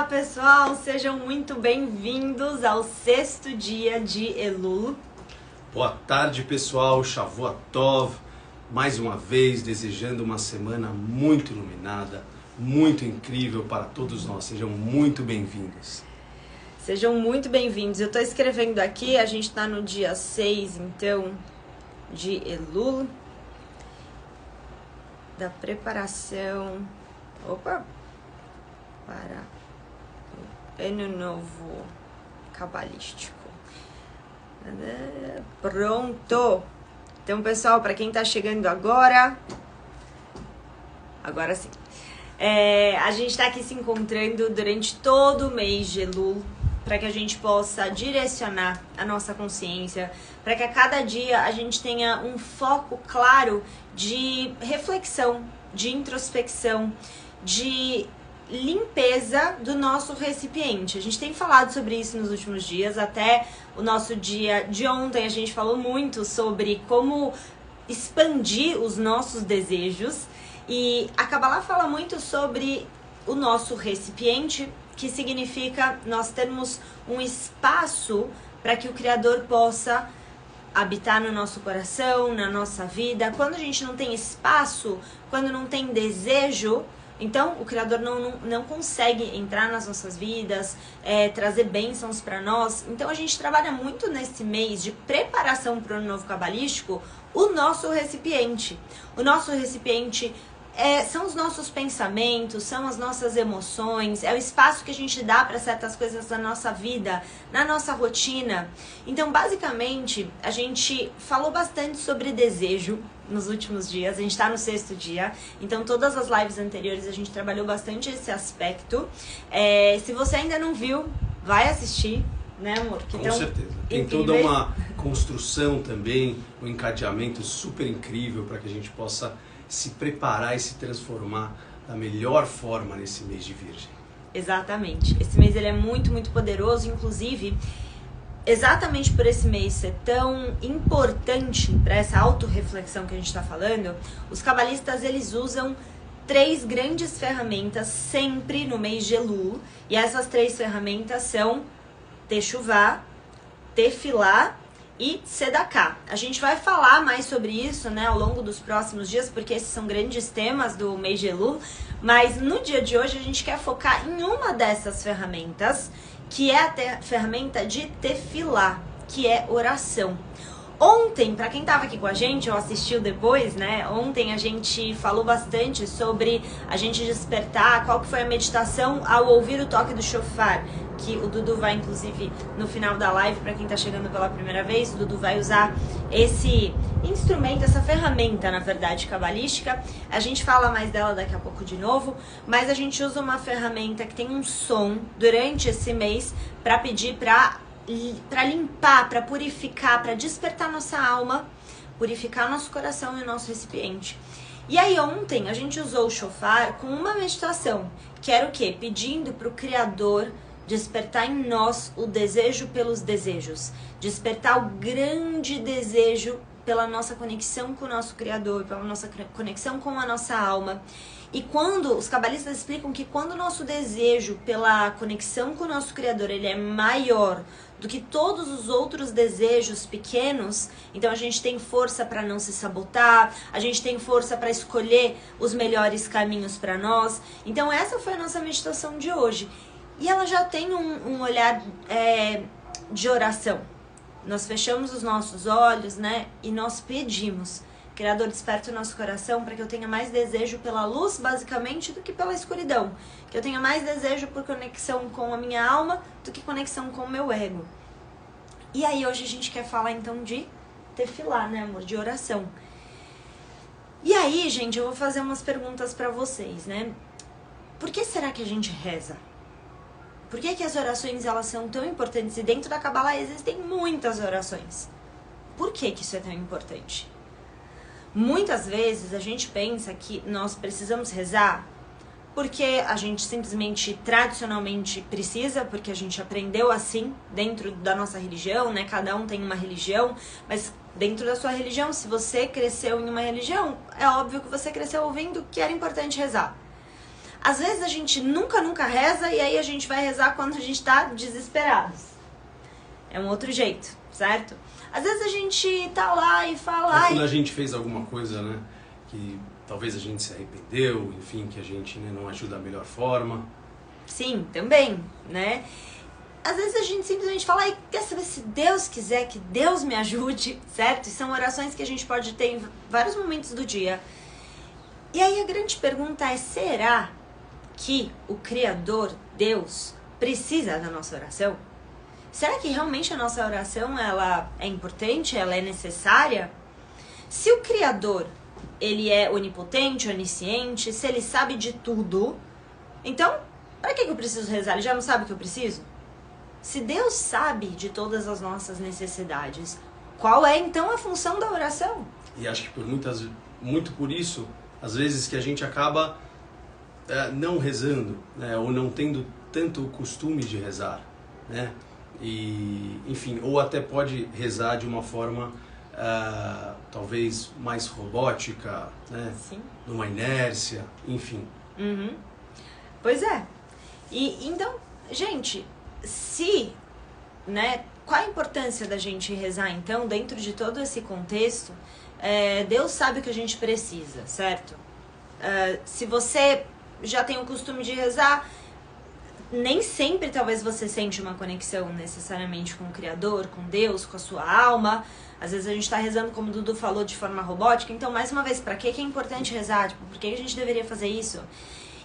Olá pessoal, sejam muito bem-vindos ao 6º dia de Elul. Boa tarde pessoal, Shavua Tov, mais uma vez desejando uma semana muito iluminada, muito incrível para todos nós, sejam muito bem-vindos. Sejam muito bem-vindos, eu estou escrevendo aqui, a gente está no dia 6 então de Elul, da preparação, para o Ano Novo Cabalístico. Pronto! Então, pessoal, para quem está chegando agora sim. A gente está aqui se encontrando durante todo o mês de Elul para que a gente possa direcionar a nossa consciência, para que a cada dia a gente tenha um foco claro de reflexão, de introspecção, de limpeza do nosso recipiente. A gente tem falado sobre isso nos últimos dias, até o nosso dia de ontem a gente falou muito sobre como expandir os nossos desejos, e a Kabbalah fala muito sobre o nosso recipiente, que significa nós termos um espaço para que o Criador possa habitar no nosso coração, na nossa vida. Quando a gente não tem espaço, quando não tem desejo, então o Criador não consegue entrar nas nossas vidas, trazer bênçãos para nós. Então a gente trabalha muito nesse mês de preparação para o Ano Novo Cabalístico o nosso recipiente. O nosso recipiente são os nossos pensamentos, são as nossas emoções, é o espaço que a gente dá para certas coisas da nossa vida, na nossa rotina. Então, basicamente, a gente falou bastante sobre desejo nos últimos dias, a gente está no 6º dia, então todas as lives anteriores a gente trabalhou bastante esse aspecto. Se você ainda não viu, vai assistir, né, amor? Com certeza. Tem toda uma construção também, um encadeamento super incrível para que a gente possa se preparar e se transformar da melhor forma nesse mês de Virgem. Exatamente. Esse mês ele é muito, muito poderoso, inclusive, exatamente por esse mês ser tão importante para essa autorreflexão que a gente está falando, os cabalistas eles usam 3 grandes ferramentas sempre no mês de Elul, e essas 3 ferramentas são Teshuvah, Tefilá e Sedaká. A gente vai falar mais sobre isso, né, ao longo dos próximos dias, porque esses são grandes temas do mês de Elul, mas no dia de hoje a gente quer focar em uma dessas ferramentas, que é a ferramenta de Tefilá, que é oração. Ontem, para quem estava aqui com a gente, ou assistiu depois, né? Ontem a gente falou bastante sobre a gente despertar, qual que foi a meditação ao ouvir o toque do shofar, que o Dudu vai, inclusive, no final da live, para quem está chegando pela primeira vez, o Dudu vai usar esse instrumento, essa ferramenta, na verdade, cabalística. A gente fala mais dela daqui a pouco de novo, mas a gente usa uma ferramenta que tem um som durante esse mês para pedir para limpar, para purificar, para despertar nossa alma, purificar nosso coração e o nosso recipiente. E aí ontem a gente usou o shofar com uma meditação, que era o quê? Pedindo para o Criador despertar em nós o desejo pelos desejos, despertar o grande desejo pela nossa conexão com o nosso Criador, pela nossa conexão com a nossa alma. E quando os cabalistas explicam que quando o nosso desejo pela conexão com o nosso Criador ele é maior do que todos os outros desejos pequenos, então a gente tem força para não se sabotar, a gente tem força para escolher os melhores caminhos para nós. Então essa foi a nossa meditação de hoje. E ela já tem um olhar de oração. Nós fechamos os nossos olhos, né, e nós pedimos: Criador, desperta o nosso coração para que eu tenha mais desejo pela luz, basicamente, do que pela escuridão. Que eu tenha mais desejo por conexão com a minha alma do que conexão com o meu ego. E aí hoje a gente quer falar então de tefilá, né, amor? De oração. E aí, gente, eu vou fazer umas perguntas para vocês, né? Por que será que a gente reza? Por que as orações elas são tão importantes? E dentro da Kabbalah existem muitas orações. Por que isso é tão importante? Muitas vezes a gente pensa que nós precisamos rezar porque a gente simplesmente, tradicionalmente precisa, porque a gente aprendeu assim dentro da nossa religião, né? Cada um tem uma religião, mas dentro da sua religião, se você cresceu em uma religião, é óbvio que você cresceu ouvindo que era importante rezar. Às vezes a gente nunca reza e aí a gente vai rezar quando a gente tá desesperado. É um outro jeito, certo? Às vezes a gente tá lá e fala... Quando a gente fez alguma coisa, né, que talvez a gente se arrependeu, enfim, que a gente, né, não ajuda da melhor forma. Sim, também, né? Às vezes a gente simplesmente fala, ai, quer saber, se Deus quiser que Deus me ajude, certo? E são orações que a gente pode ter em vários momentos do dia. E aí a grande pergunta é, será que o Criador, Deus, precisa da nossa oração? Será que realmente a nossa oração ela é importante, ela é necessária? Se o Criador, ele é onipotente, onisciente, se ele sabe de tudo, então, para que eu preciso rezar? Ele já não sabe o que eu preciso? Se Deus sabe de todas as nossas necessidades, qual é então a função da oração? E acho que muito por isso, às vezes que a gente acaba não rezando, né, ou não tendo tanto o costume de rezar, né? E, enfim, ou até pode rezar de uma forma talvez mais robótica, né? Sim. Numa inércia, enfim. Uhum. Pois é. E então, gente, né, qual a importância da gente rezar então dentro de todo esse contexto? Deus sabe o que a gente precisa, certo? Se você já tem o costume de rezar, nem sempre talvez você sente uma conexão necessariamente com o Criador, com Deus, com a sua alma. Às vezes a gente está rezando, como o Dudu falou, de forma robótica. Então, mais uma vez, para que é importante rezar? Tipo, por que a gente deveria fazer isso?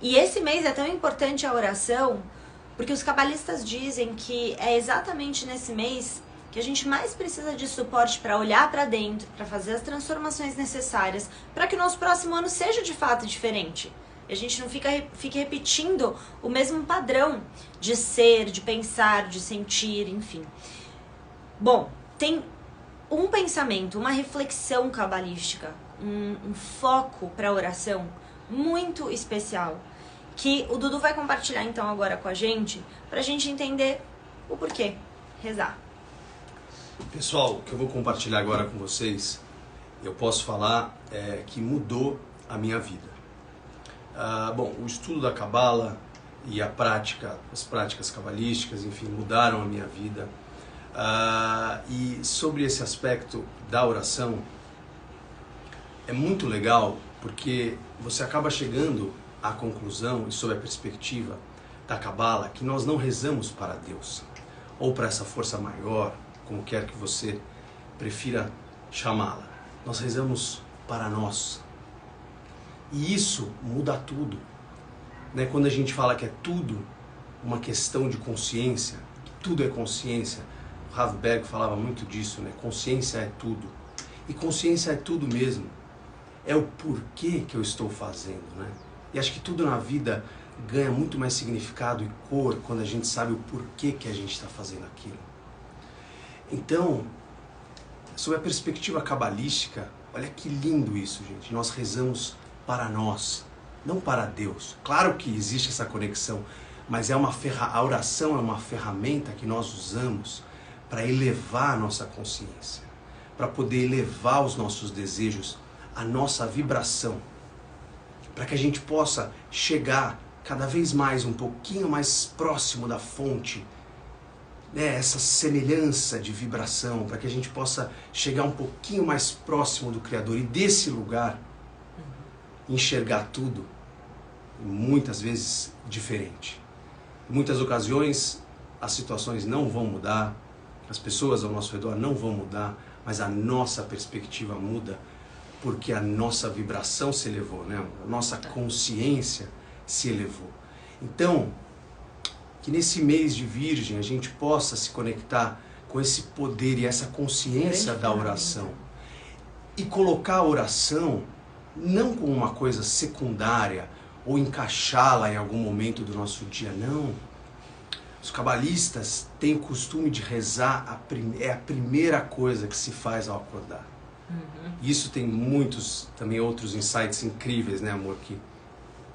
E esse mês é tão importante a oração, porque os cabalistas dizem que é exatamente nesse mês que a gente mais precisa de suporte para olhar para dentro, para fazer as transformações necessárias, para que o nosso próximo ano seja de fato diferente. E a gente não fique repetindo o mesmo padrão de ser, de pensar, de sentir, enfim. Bom, tem um pensamento, uma reflexão cabalística, um foco para a oração muito especial, que o Dudu vai compartilhar então agora com a gente, pra gente entender o porquê rezar. Pessoal, o que eu vou compartilhar agora com vocês, eu posso falar que mudou a minha vida. Bom, o estudo da Cabala e as práticas cabalísticas, enfim, mudaram a minha vida. E sobre esse aspecto da oração, é muito legal porque você acaba chegando à conclusão e sob a perspectiva da Cabala que nós não rezamos para Deus ou para essa força maior, como quer que você prefira chamá-la. Nós rezamos para nós. E isso muda tudo, né? Quando a gente fala que é tudo uma questão de consciência, que tudo é consciência, o Rav Berg falava muito disso, né? Consciência é tudo. E consciência é tudo mesmo. É o porquê que eu estou fazendo, né? E acho que tudo na vida ganha muito mais significado e cor quando a gente sabe o porquê que a gente está fazendo aquilo. Então, sob a perspectiva cabalística, olha que lindo isso, gente. Nós rezamos para nós, não para Deus. Claro que existe essa conexão, mas a oração é uma ferramenta que nós usamos para elevar a nossa consciência, para poder elevar os nossos desejos, a nossa vibração, para que a gente possa chegar cada vez mais, um pouquinho mais próximo da fonte, né, essa semelhança de vibração, para que a gente possa chegar um pouquinho mais próximo do Criador e desse lugar enxergar tudo, muitas vezes diferente. Em muitas ocasiões as situações não vão mudar, as pessoas ao nosso redor não vão mudar, mas a nossa perspectiva muda porque a nossa vibração se elevou, né? A nossa consciência se elevou. Então, que nesse mês de Virgem a gente possa se conectar com esse poder e essa consciência da oração e colocar a oração não como uma coisa secundária ou encaixá-la em algum momento do nosso dia, não. Os cabalistas têm o costume de rezar, é a primeira coisa que se faz ao acordar. Isso tem muitos, também outros insights incríveis, né, amor,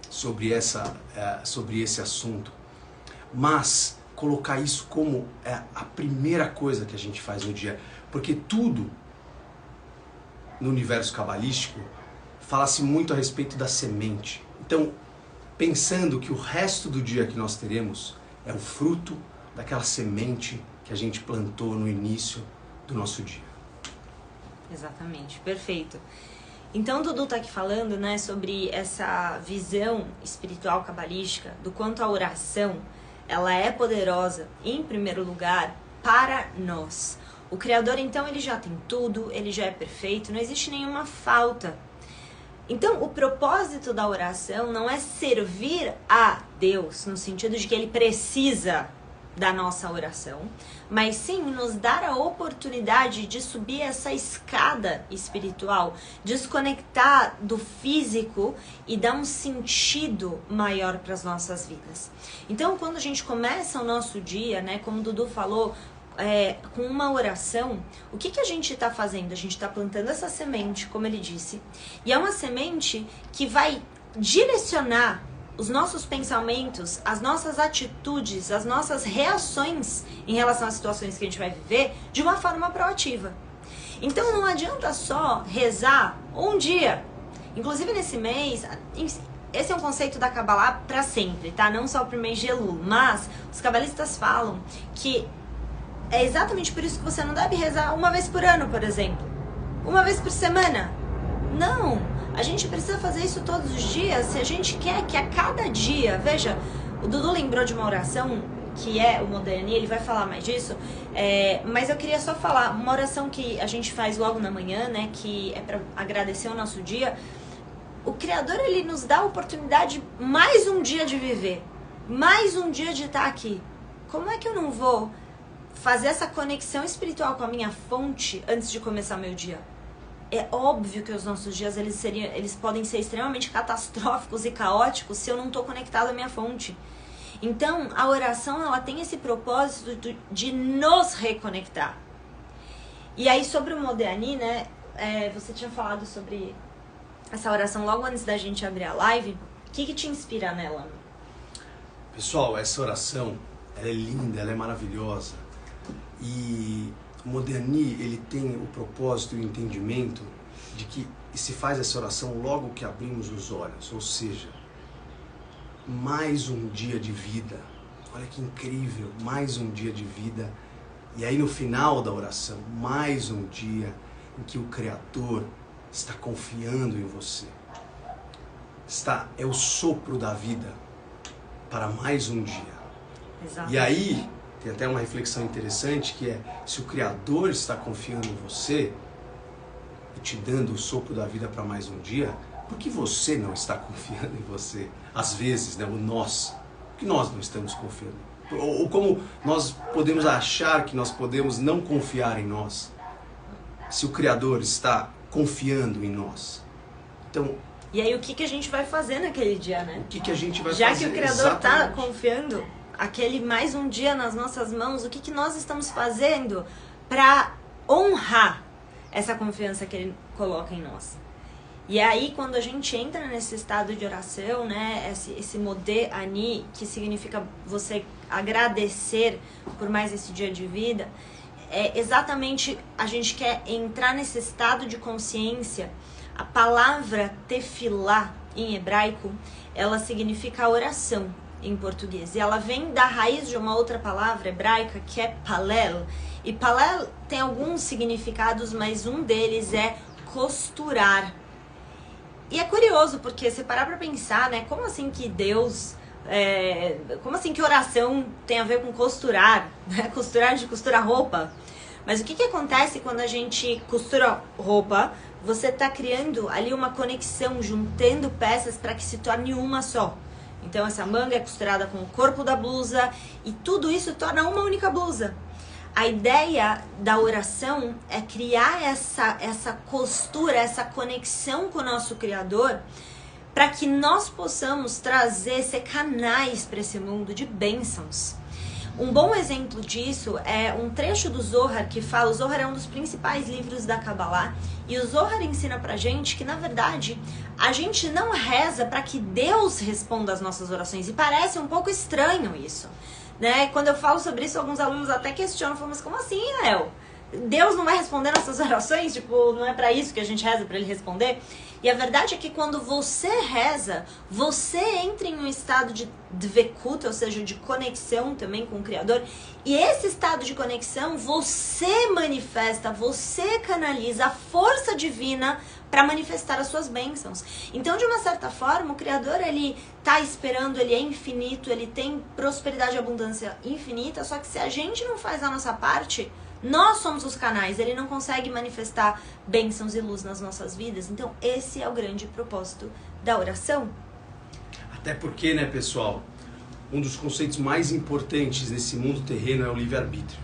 sobre esse assunto. Mas colocar isso como a primeira coisa que a gente faz no dia, porque tudo no universo cabalístico fala-se muito a respeito da semente. Então, pensando que o resto do dia que nós teremos é o fruto daquela semente que a gente plantou no início do nosso dia. Exatamente, perfeito. Então, o Dudu está aqui falando, né, sobre essa visão espiritual cabalística, do quanto a oração, ela é poderosa, em primeiro lugar, para nós. O Criador, então, ele já tem tudo, ele já é perfeito, não existe nenhuma falta. Então, o propósito da oração não é servir a Deus, no sentido de que ele precisa da nossa oração, mas sim nos dar a oportunidade de subir essa escada espiritual, desconectar do físico e dar um sentido maior para as nossas vidas. Então, quando a gente começa o nosso dia, né, como o Dudu falou, com uma oração, o que a gente está fazendo? A gente está plantando essa semente, como ele disse, e é uma semente que vai direcionar os nossos pensamentos, as nossas atitudes, as nossas reações em relação às situações que a gente vai viver de uma forma proativa. Então não adianta só rezar um dia. Inclusive nesse mês, esse é um conceito da Kabbalah para sempre, tá? Não só para o mês de Elul, mas os cabalistas falam que é exatamente por isso que você não deve rezar uma vez por ano, por exemplo. Uma vez por semana. Não! A gente precisa fazer isso todos os dias se a gente quer que a cada dia... Veja, o Dudu lembrou de uma oração que é o Modéani, ele vai falar mais disso, mas eu queria só falar uma oração que a gente faz logo na manhã, né, que é para agradecer o nosso dia. O Criador, ele nos dá a oportunidade mais um dia de viver, mais um dia de estar aqui. Como é que eu não vou fazer essa conexão espiritual com a minha fonte antes de começar meu dia? É óbvio que os nossos dias eles podem ser extremamente catastróficos e caóticos se eu não estou conectado à minha fonte. Então, a oração, ela tem esse propósito de nos reconectar. E aí, sobre o Modéani, né, você tinha falado sobre essa oração logo antes da gente abrir a live. O que te inspira nela? Pessoal, essa oração, ela é linda, ela é maravilhosa. E o Modéani, ele tem o propósito e o entendimento de que se faz essa oração logo que abrimos os olhos, ou seja, mais um dia de vida. Olha que incrível, mais um dia de vida. E aí no final da oração, mais um dia em que o Criador está confiando em você. É o sopro da vida para mais um dia. Exato. E aí tem até uma reflexão interessante que é, se o Criador está confiando em você e te dando o sopro da vida para mais um dia, por que você não está confiando em você? Às vezes, né, por que nós não estamos confiando? Ou como nós podemos achar que nós podemos não confiar em nós, se o Criador está confiando em nós? Então, e aí o que a gente vai fazer naquele dia, né? O que a gente vai Já fazer? Já que o Criador está confiando aquele mais um dia nas nossas mãos, o que nós estamos fazendo para honrar essa confiança que ele coloca em nós? E aí, quando a gente entra nesse estado de oração, né, esse Modéani, que significa você agradecer por mais esse dia de vida, exatamente a gente quer entrar nesse estado de consciência. A palavra tefilá, em hebraico, ela significa oração em português. E ela vem da raiz de uma outra palavra hebraica, que é palel. E palel tem alguns significados, mas um deles é costurar. E é curioso, porque se parar pra pensar, né, como assim que Deus... como assim que oração tem a ver com costurar? Né? Costurar de costurar roupa. Mas o que acontece quando a gente costura roupa? Você está criando ali uma conexão, juntando peças para que se torne uma só. Então essa manga é costurada com o corpo da blusa e tudo isso torna uma única blusa. A ideia da oração é criar essa costura, essa conexão com o nosso Criador, para que nós possamos ser canais para esse mundo de bênçãos. Um bom exemplo disso é um trecho do Zohar que fala, o Zohar é um dos principais livros da Kabbalah, e o Zohar ensina pra gente que, na verdade, a gente não reza para que Deus responda às nossas orações, e parece um pouco estranho isso, né? Quando eu falo sobre isso, alguns alunos até questionam, falam, mas como assim, Léo? Deus não vai responder nossas orações? Tipo, não é pra isso que a gente reza, pra ele responder? E a verdade é que quando você reza, você entra em um estado de dvekut, ou seja, de conexão também com o Criador. E esse estado de conexão, você manifesta, você canaliza a força divina para manifestar as suas bênçãos. Então, de uma certa forma, o Criador, ele tá esperando, ele é infinito, ele tem prosperidade e abundância infinita, só que se a gente não faz a nossa parte, nós somos os canais, ele não consegue manifestar bênçãos e luz nas nossas vidas. Então, esse é o grande propósito da oração. Até porque, né, pessoal, um dos conceitos mais importantes nesse mundo terreno é o livre-arbítrio.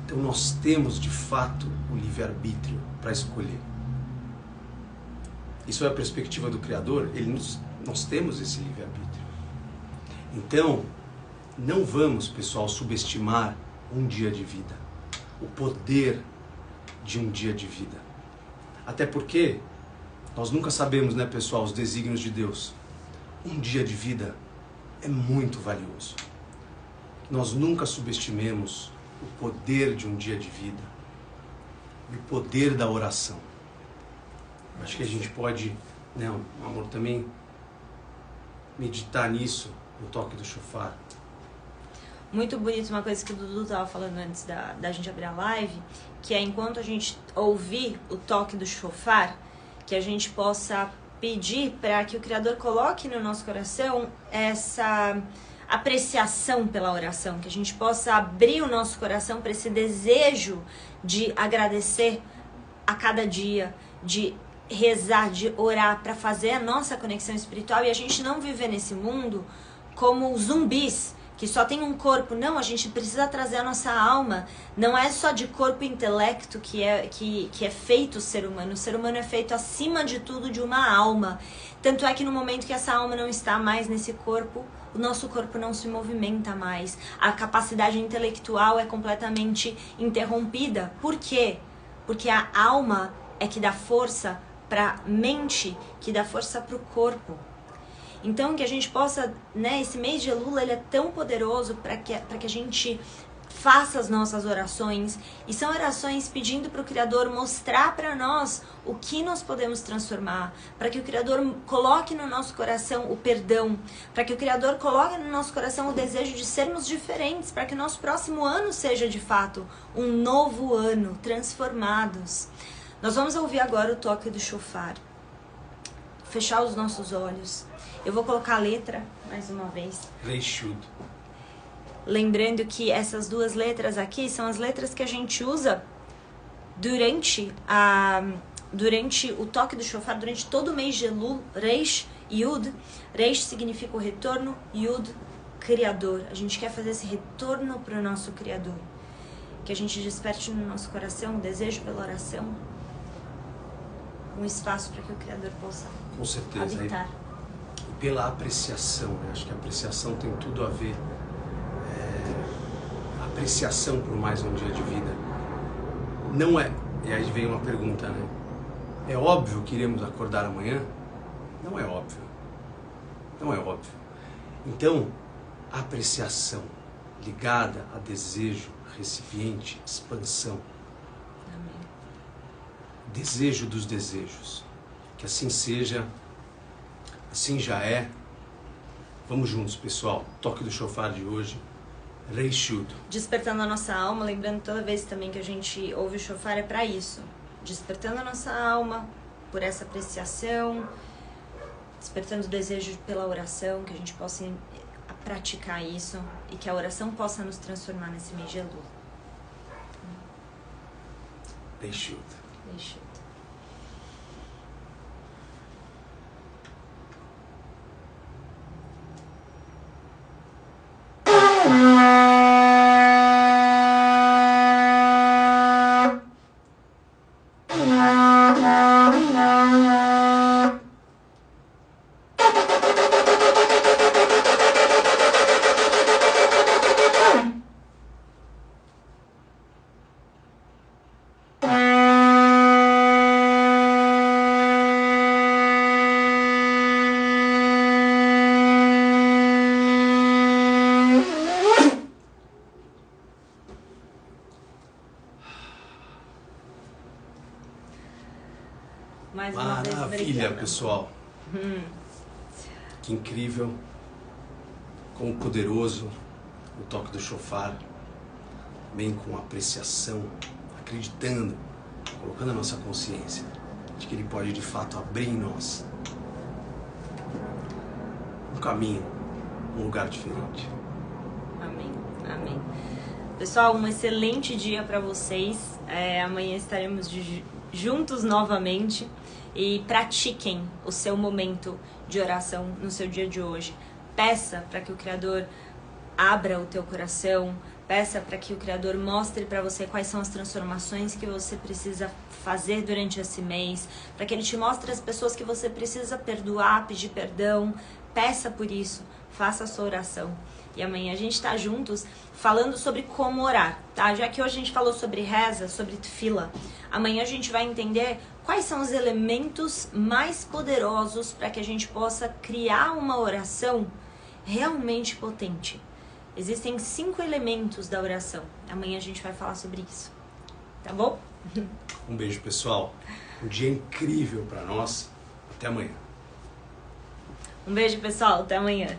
Então, nós temos, de fato, o livre-arbítrio para escolher. Isso é a perspectiva do Criador, nós temos esse livre-arbítrio. Então, não vamos, pessoal, subestimar um dia de vida, o poder de um dia de vida. Até porque nós nunca sabemos, né, pessoal, os desígnios de Deus. Um dia de vida é muito valioso. Nós nunca subestimemos o poder de um dia de vida e o poder da oração. Acho que a gente pode, né, amor, também meditar nisso, no toque do shofar. Muito bonito uma coisa que o Dudu estava falando antes da gente abrir a live, que é enquanto a gente ouvir o toque do shofar, que a gente possa pedir para que o Criador coloque no nosso coração essa apreciação pela oração, que a gente possa abrir o nosso coração para esse desejo de agradecer a cada dia, de rezar, de orar, para fazer a nossa conexão espiritual e a gente não viver nesse mundo como zumbis, que só tem um corpo. Não, a gente precisa trazer a nossa alma. Não é só de corpo e intelecto que é feito o ser humano. O ser humano é feito, acima de tudo, de uma alma. Tanto é que no momento que essa alma não está mais nesse corpo, o nosso corpo não se movimenta mais. A capacidade intelectual é completamente interrompida. Por quê? Porque a alma é que dá força para a mente, que dá força para o corpo. Então, que a gente possa, né, esse mês de Elul, ele é tão poderoso para que a gente faça as nossas orações. E são orações pedindo para o Criador mostrar para nós o que nós podemos transformar. Para que o Criador coloque no nosso coração o perdão. Para que o Criador coloque no nosso coração o desejo de sermos diferentes. Para que o nosso próximo ano seja, de fato, um novo ano, transformados. Nós vamos ouvir agora o toque do shofar. Fechar os nossos olhos. Eu vou colocar a letra, mais uma vez. Reishud. Lembrando que essas duas letras aqui são as letras que a gente usa durante o toque do shofar, durante todo o mês de Elul. Reish, Yud. Reish significa o retorno, Yud, Criador. A gente quer fazer esse retorno para o nosso Criador. Que a gente desperte no nosso coração o desejo pela oração. Um espaço para que o Criador possa Com certeza, habitar. E pela apreciação, né? Acho que a apreciação tem tudo a ver. Apreciação por mais um dia de vida. Não é, e aí vem uma pergunta, né? É óbvio que iremos acordar amanhã? Não é óbvio. Não é óbvio. Então, a apreciação ligada a desejo, recipiente, expansão. Amém. Desejo dos desejos. Que assim seja, assim já é. Vamos juntos, pessoal. Toque do shofar de hoje. Reishud. Despertando a nossa alma, lembrando toda vez também que a gente ouve o shofar é para isso. Despertando a nossa alma por essa apreciação, despertando o desejo pela oração, que a gente possa praticar isso e que a oração possa nos transformar nesse mês de Elul. Reishud. Reishud. mais uma vez. Maravilha, pessoal. Que incrível, como poderoso o toque do shofar, bem com apreciação, acreditando, colocando a nossa consciência de que ele pode de fato abrir em nós um caminho, um lugar diferente. Amém, amém. Pessoal, um excelente dia para vocês. Amanhã estaremos juntos novamente e pratiquem o seu momento de oração no seu dia de hoje. Peça para que o Criador abra o teu coração, peça para que o Criador mostre para você quais são as transformações que você precisa fazer durante esse mês, para que Ele te mostre as pessoas que você precisa perdoar, pedir perdão. Peça por isso, faça a sua oração. E amanhã a gente está juntos falando sobre como orar, tá? Já que hoje a gente falou sobre reza, sobre tefila, amanhã a gente vai entender quais são os elementos mais poderosos para que a gente possa criar uma oração realmente potente. Existem 5 elementos da oração. Amanhã a gente vai falar sobre isso. Tá bom? Um beijo, pessoal. Um dia incrível para nós. Até amanhã. Um beijo, pessoal. Até amanhã.